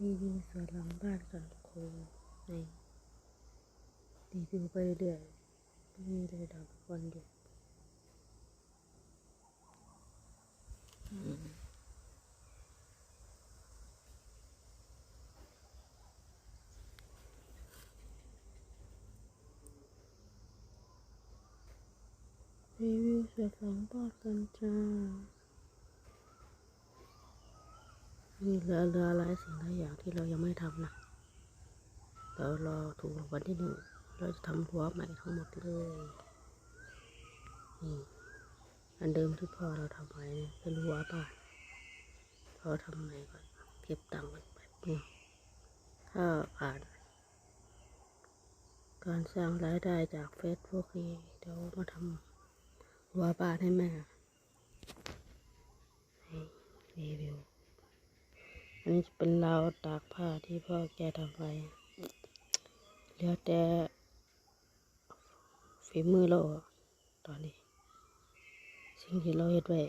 รีวิวสวนหลังบ้านกันโคในรีวิวไปเรื่อยๆมีเลยดอกวันเดียวรีวิวสวนหลังบ้านกันจ้านี่เหลือหลายสิ่งหลายอย่างที่เรายังไม่ทำนะเรารอถูกรางวัลที่ 1เราจะทำรั้วใหม่ทั้งหมดเลยนี่อันเดิมที่พ่อเราทำไว้เป็นรั้วบ้านพอทำใหม่ก่อนเก็บตังค์กันไปถ้าผ่านการสร้างรายได้จากเฟซบุ๊กนี้เดี๋ยวมาทำรั้วบ้านให้แม่รีวิวอันนี้จะเป็นราวตากผ้าที่พ่อแกทำไว้เหลือแต่ฝีมือเราตอนนี้สิ่งที่เราเฮ็ดไว้